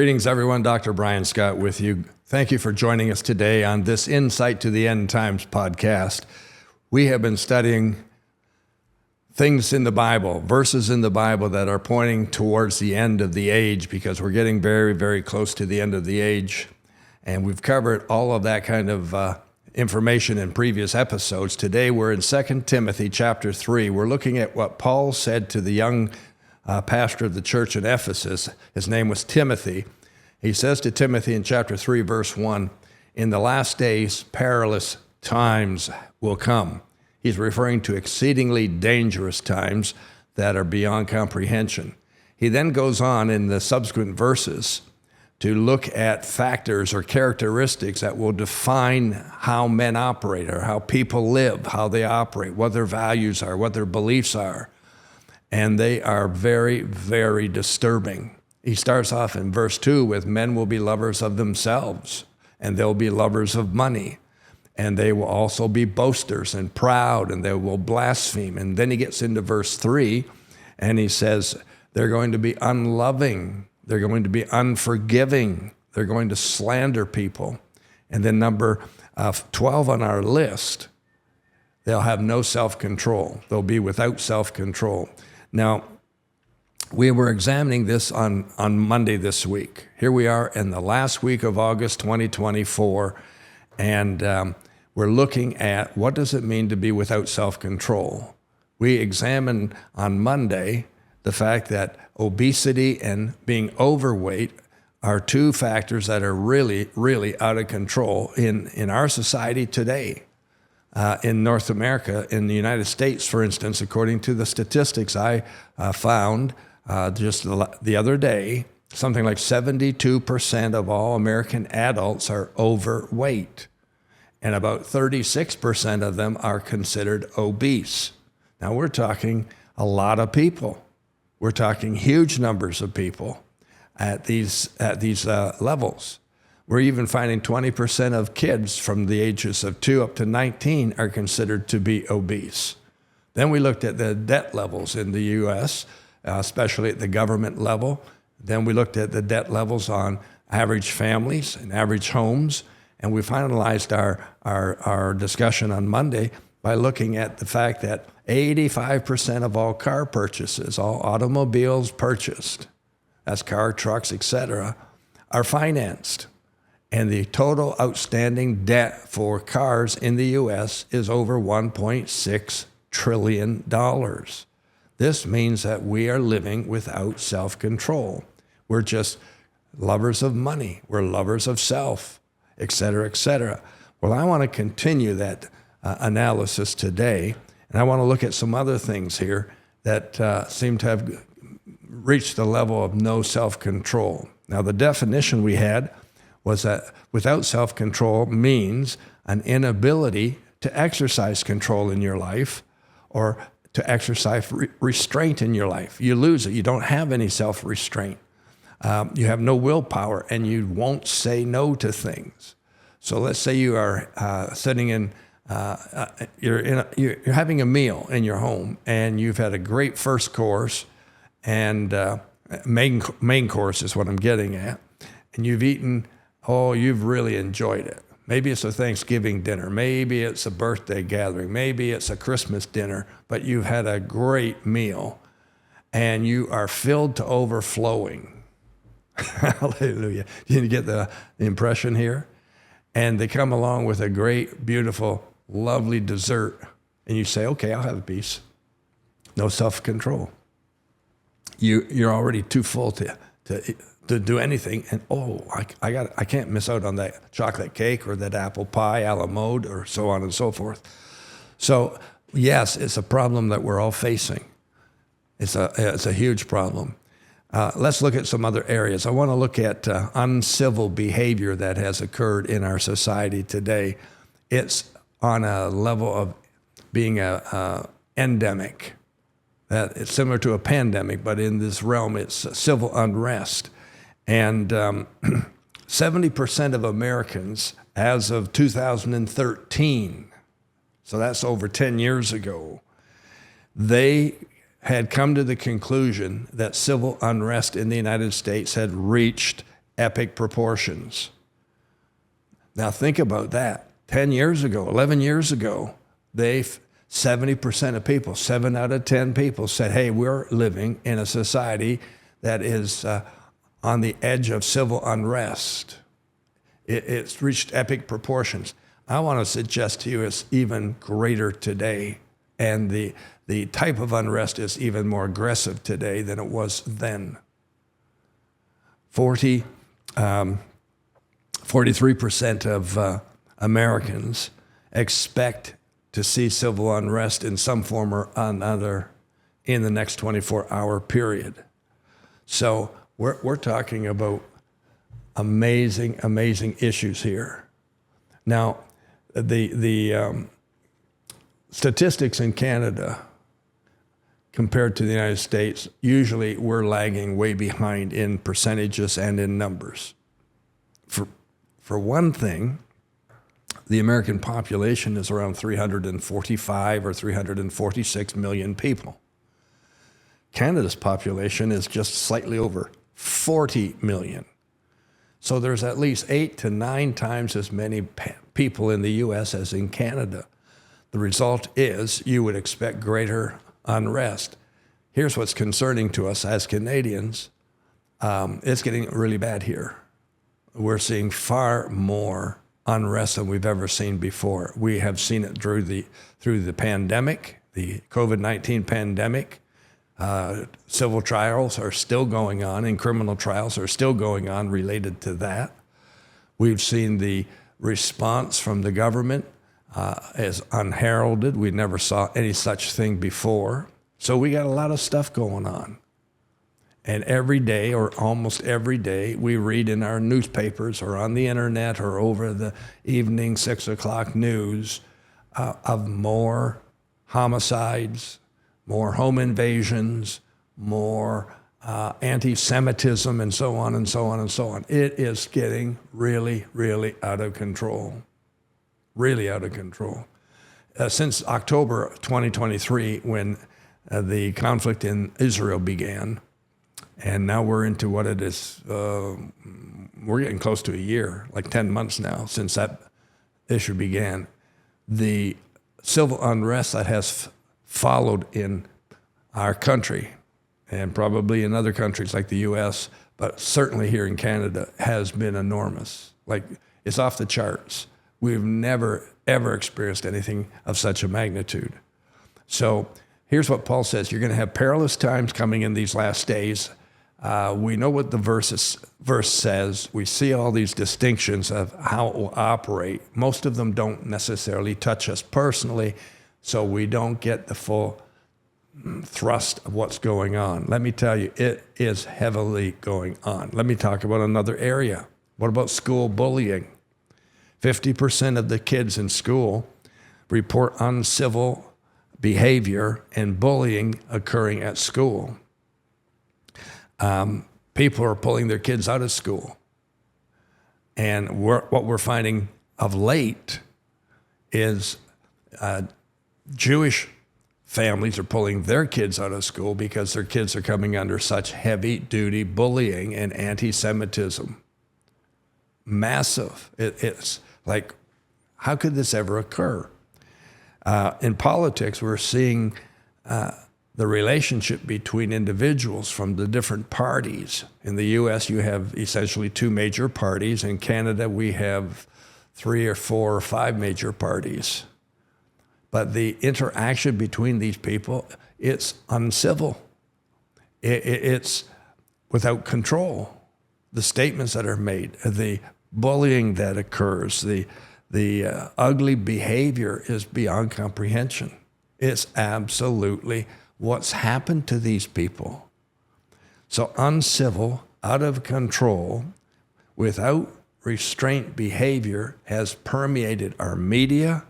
Greetings, everyone. Dr. Brian Scott with you. Thank you for joining us today on this Insight to the End Times podcast. We have been studying things in the Bible, verses in the Bible that are pointing towards the end of the age, because we're getting very, very close to the end of the age. And we've covered all of that kind of information in previous episodes. Today we're in 2 Timothy chapter 3. We're looking at what Paul said to the young pastor of the church in Ephesus. His name was Timothy. He says to Timothy in chapter 3, verse 1, "In the last days, perilous times will come." He's referring to exceedingly dangerous times that are beyond comprehension. He then goes on in the subsequent verses to look at factors or characteristics that will define how men operate or how people live, how they operate, what their values are, what their beliefs are. And they are very, very disturbing. He starts off in verse 2 with, "Men will be lovers of themselves, and they'll be lovers of money. And they will also be boasters and proud, and they will blaspheme." And then he gets into verse 3, and he says, they're going to be unloving. They're going to be unforgiving. They're going to slander people. And then number 12 on our list, they'll have no self-control. They'll be without self-control. Now, we were examining this on Monday this week. Here we are in the last week of August 2024, and we're looking at what does it mean to be without self-control. We examined on Monday the fact that obesity and being overweight are two factors that are really, really out of control in our society today. In North America, in the United States, for instance, according to the statistics I found just the other day, something like 72% of all American adults are overweight, and about 36% of them are considered obese. Now, we're talking a lot of people. We're talking huge numbers of people at these levels. We're even finding 20% of kids from the ages of 2 up to 19 are considered to be obese. Then we looked at the debt levels in the U.S., especially at the government level. Then we looked at the debt levels on average families and average homes. And we finalized our discussion on Monday by looking at the fact that 85% of all car purchases, all automobiles purchased, that's car, trucks, etc., are financed. And the total outstanding debt for cars in the U.S. is over $1.6 trillion. This means that we are living without self-control. We're just lovers of money. We're lovers of self, etc., etc. Well, I want to continue that analysis today, and I want to look at some other things here that seem to have reached the level of no self-control. Now, the definition we had was that without self-control means an inability to exercise control in your life or to exercise restraint in your life. You lose it. You don't have any self-restraint. You have no willpower, and you won't say no to things. So let's say you are sitting in, you're having a meal in your home, and you've had a great first course, and main course is what I'm getting at, and you've eaten. Oh, you've really enjoyed it. Maybe it's a Thanksgiving dinner. Maybe it's a birthday gathering. Maybe it's a Christmas dinner, but you've had a great meal and you are filled to overflowing. Hallelujah. You get the impression here? And they come along with a great, beautiful, lovely dessert, and you say, okay, I'll have a piece. No self-control. You're already too full to do anything, and I can't miss out on that chocolate cake or that apple pie a la mode or so on and so forth. So yes, it's a problem that we're all facing. It's a huge problem. Let's look at some other areas. I want to look at uncivil behavior that has occurred in our society today. It's on a level of being a endemic. It's similar to a pandemic, but in this realm, it's civil unrest. And 70% of Americans, as of 2013, so that's over 10 years ago, they had come to the conclusion that civil unrest in the United States had reached epic proportions. Now think about that. 10 years ago, 11 years ago, 70% of people, 7 out of 10 people said, hey, we're living in a society that is on the edge of civil unrest. It's reached epic proportions. I want to suggest to you it's even greater today. And the type of unrest is even more aggressive today than it was then. 43% of Americans expect to see civil unrest in some form or another in the next 24-hour period. So we're talking about amazing, amazing issues here. Now, the statistics in Canada compared to the United States, usually we're lagging way behind in percentages and in numbers. For one thing, the American population is around 345 or 346 million people. Canada's population is just slightly over 40 million. So there's at least 8 to 9 times as many people in the U.S. as in Canada. The result is you would expect greater unrest. Here's what's concerning to us as Canadians. It's getting really bad here. We're seeing far more unrest than we've ever seen before. We have seen it through the pandemic, the COVID-19 pandemic. Civil trials are still going on and criminal trials are still going on related to that. We've seen the response from the government as unheralded. We never saw any such thing before. So we got a lot of stuff going on. And every day, or almost every day, we read in our newspapers or on the internet or over the evening 6 o'clock news of more homicides, more home invasions, more anti-Semitism, and so on and so on and so on. It is getting really, really out of control. Really out of control. Since October 2023, when the conflict in Israel began, and now we're into what it is, we're getting close to a year, like 10 months now since that issue began. The civil unrest that has followed in our country and probably in other countries like the U.S., but certainly here in Canada, has been enormous. Like, it's off the charts. We've never, ever experienced anything of such a magnitude. So here's what Paul says. You're going to have perilous times coming in these last days. We know what the verse says. We see all these distinctions of how it will operate. Most of them don't necessarily touch us personally, so we don't get the full thrust of what's going on. Let me tell you, it is heavily going on. Let me talk about another area. What about school bullying? 50% of the kids in school report uncivil behavior and bullying occurring at school. People are pulling their kids out of school. And what we're finding of late is Jewish families are pulling their kids out of school because their kids are coming under such heavy-duty bullying and anti-Semitism. Massive. It's like, how could this ever occur? In politics, we're seeing the relationship between individuals from the different parties. In the U.S., you have essentially 2 major parties. In Canada, we have 3 or 4 or 5 major parties. But the interaction between these people, it's uncivil. It's without control. The statements that are made, the bullying that occurs, the ugly behavior is beyond comprehension. It's absolutely what's happened to these people. So uncivil, out of control, without restraint behavior has permeated our media,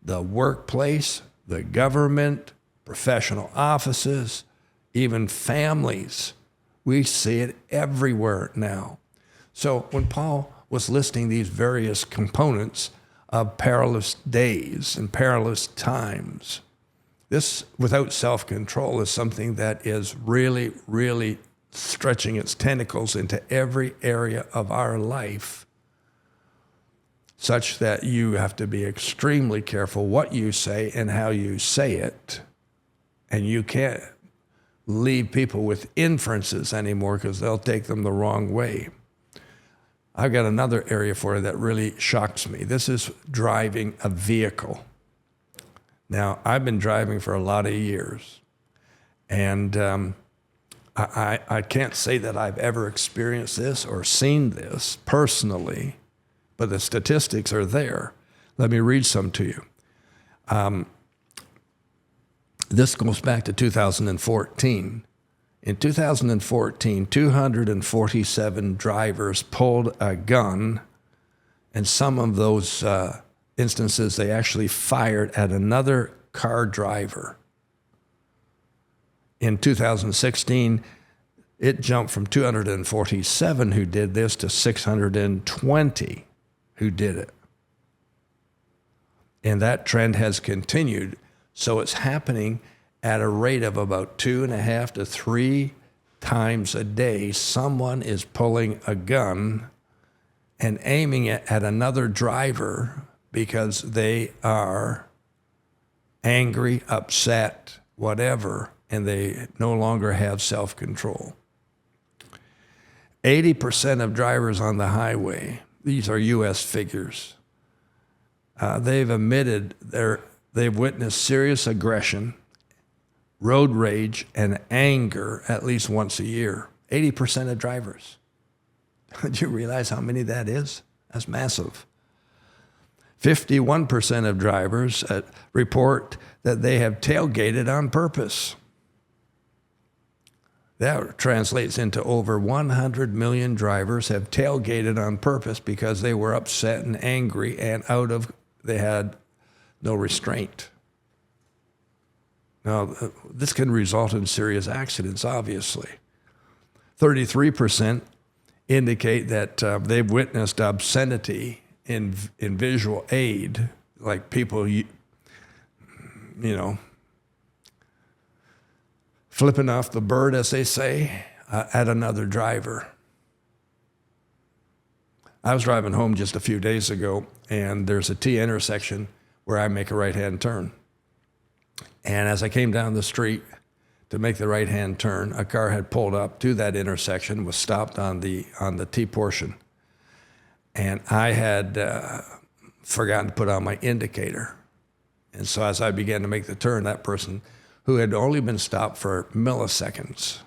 the workplace, the government, professional offices, even families. We see it everywhere now. So when Paul was listing these various components of perilous days and perilous times, this, without self-control, is something that is really, really stretching its tentacles into every area of our life, such that you have to be extremely careful what you say and how you say it. And you can't leave people with inferences anymore because they'll take them the wrong way. I've got another area for you that really shocks me. This is driving a vehicle. Now, I've been driving for a lot of years, and I can't say that I've ever experienced this or seen this personally, but the statistics are there. Let me read some to you. This goes back to 2014. In 2014, 247 drivers pulled a gun, and some of those instances they actually fired at another car driver. In 2016, it jumped from 247 who did this to 620 who did it. And that trend has continued. So it's happening at a rate of about 2.5 to 3 times a day. Someone is pulling a gun and aiming it at another driver because they are angry, upset, whatever, and they no longer have self-control. 80% of drivers on the highway, these are U.S. figures, they've witnessed serious aggression, road rage, and anger at least once a year. 80% of drivers. Do you realize how many that is? That's massive. 51% of drivers report that they have tailgated on purpose. That translates into over 100 million drivers have tailgated on purpose because they were upset and angry and they had no restraint. Now, this can result in serious accidents, obviously. 33% indicate that they've witnessed obscenity in visual aid, like people, flipping off the bird, as they say, at another driver. I was driving home just a few days ago, and there's a T intersection where I make a right-hand turn. And as I came down the street to make the right-hand turn, a car had pulled up to that intersection, was stopped on the T portion. And I had forgotten to put on my indicator. And so as I began to make the turn, that person, who had only been stopped for milliseconds,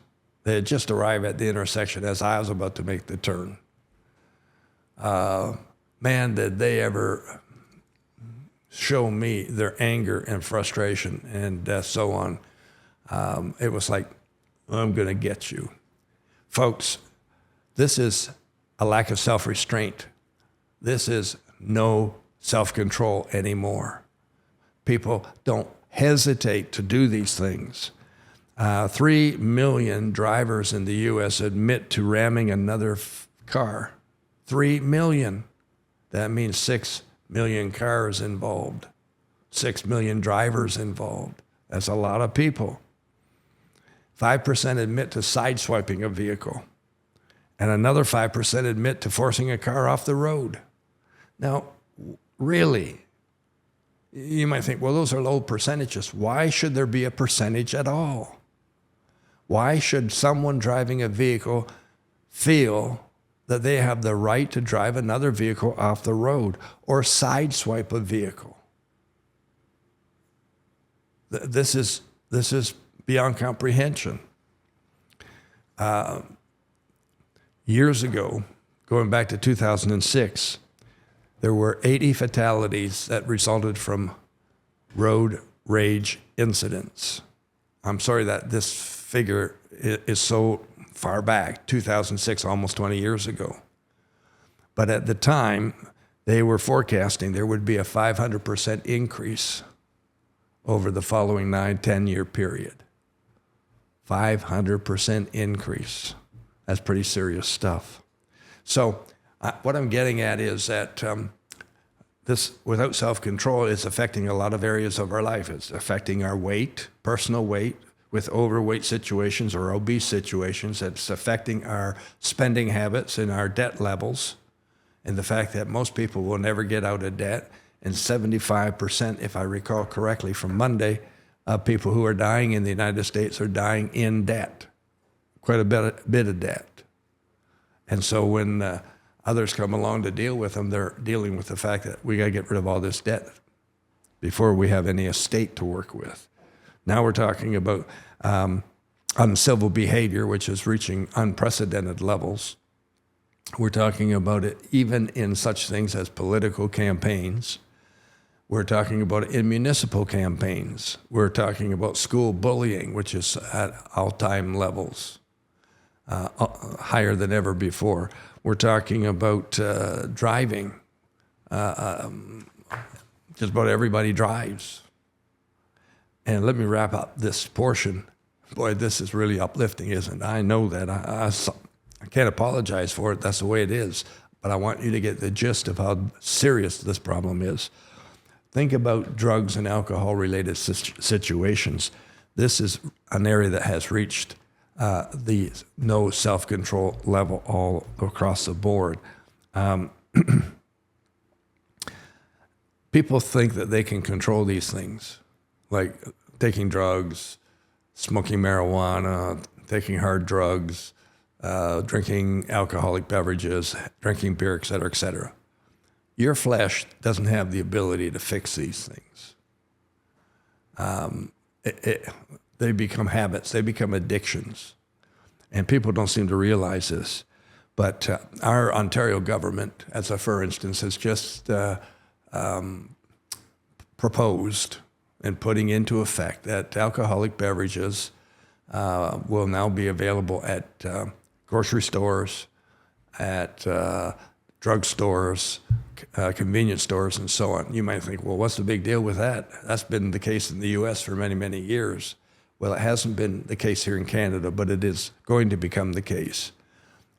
they had just arrived at the intersection as I was about to make the turn. Man, did they ever show me their anger and frustration and so on. It was like, I'm going to get you. Folks, this is a lack of self-restraint. This is no self-control anymore. People don't hesitate to do these things. 3 million drivers in the U.S. admit to ramming another car. 3 million. That means 6 million cars involved. 6 million drivers involved. That's a lot of people. 5% admit to sideswiping a vehicle. And another 5% admit to forcing a car off the road. Now, really, you might think, well, those are low percentages. Why should there be a percentage at all? Why should someone driving a vehicle feel that they have the right to drive another vehicle off the road or sideswipe a vehicle? This is beyond comprehension. Years ago, going back to 2006, there were 80 fatalities that resulted from road rage incidents. I'm sorry that this figure is so far back, 2006, almost 20 years ago. But at the time, they were forecasting there would be a 500% increase over the following 9-10-year period. 500% increase. That's pretty serious stuff. So what I'm getting at is that this, without self-control, is affecting a lot of areas of our life. It's affecting our weight, personal weight. with overweight situations or obese situations. That's affecting our spending habits and our debt levels, and the fact that most people will never get out of debt. And 75%, if I recall correctly from Monday, of people who are dying in the United States are dying in debt, quite a bit of debt. And so when others come along to deal with them, they're dealing with the fact that we got to get rid of all this debt before we have any estate to work with. Now we're talking about uncivil behavior, which is reaching unprecedented levels. We're talking about it even in such things as political campaigns. We're talking about it in municipal campaigns. We're talking about school bullying, which is at all-time levels, higher than ever before. We're talking about driving. Just about everybody drives. And let me wrap up this portion. Boy, this is really uplifting, isn't it? I know that. I can't apologize for it. That's the way it is. But I want you to get the gist of how serious this problem is. Think about drugs and alcohol-related situations. This is an area that has reached the no self-control level all across the board. People think that they can control these things, like taking drugs, smoking marijuana, taking hard drugs, drinking alcoholic beverages, drinking beer, et cetera, et cetera. Your flesh doesn't have the ability to fix these things. They become habits. They become addictions. And people don't seem to realize this. But our Ontario government, as a for instance, has just proposed and putting into effect that alcoholic beverages will now be available at grocery stores, at drugstores, convenience stores, and so on. You might think, well, what's the big deal with that? That's been the case in the U.S. for many, many years. Well, it hasn't been the case here in Canada, but it is going to become the case.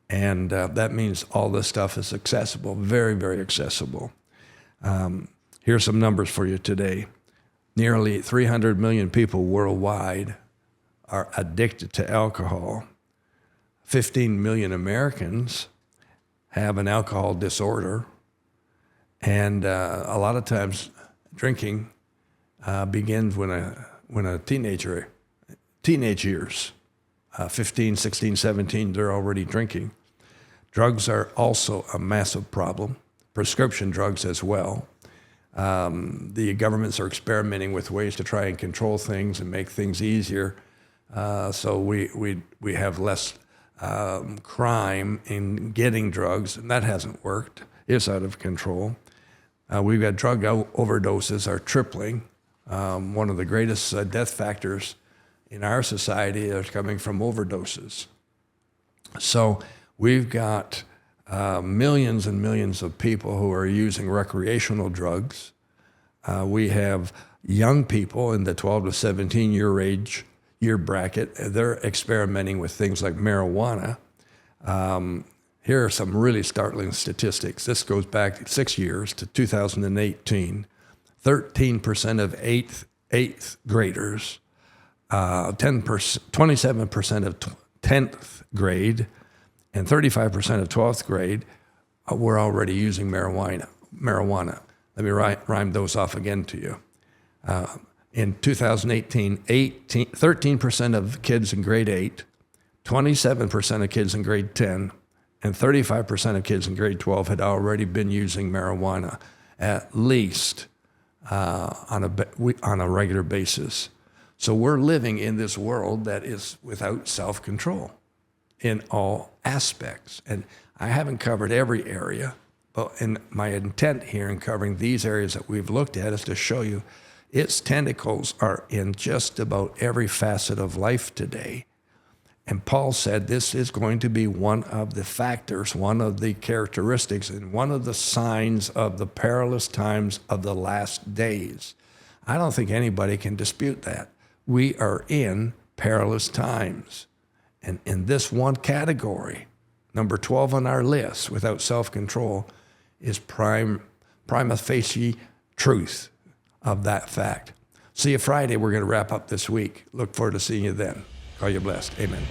And that means all this stuff is accessible, very, very accessible. Here's some numbers for you today. Nearly 300 million people worldwide are addicted to alcohol. 15 million Americans have an alcohol disorder. And a lot of times drinking begins when a teenage years, 15, 16, 17, they're already drinking. Drugs are also a massive problem, prescription drugs as well. The governments are experimenting with ways to try and control things and make things easier, so we have less crime in getting drugs, and that hasn't worked. It's out of control. We've got drug overdoses are tripling. One of the greatest death factors in our society is coming from overdoses. So we've got millions and millions of people who are using recreational drugs. We have young people in the 12 to 17 year bracket. They're experimenting with things like marijuana. Here are some really startling statistics. This goes back 6 years to 2018. 13% of eighth graders, 27% of 10th grade, and 35% of 12th grade were already using marijuana. Let me rhyme those off again to you. In 2018, 13% of kids in grade 8, 27% of kids in grade 10, and 35% of kids in grade 12 had already been using marijuana, at least on a regular basis. So we're living in this world that is without self-control in all aspects. And I haven't covered every area, but my intent here in covering these areas that we've looked at is to show you its tentacles are in just about every facet of life today. And Paul said this is going to be one of the factors, one of the characteristics, and one of the signs of the perilous times of the last days. I don't think anybody can dispute that. We are in perilous times. And in this one category, number 12 on our list, without self-control, is prima facie truth of that fact. See you Friday. We're going to wrap up this week. Look forward to seeing you then. Call you blessed. Amen.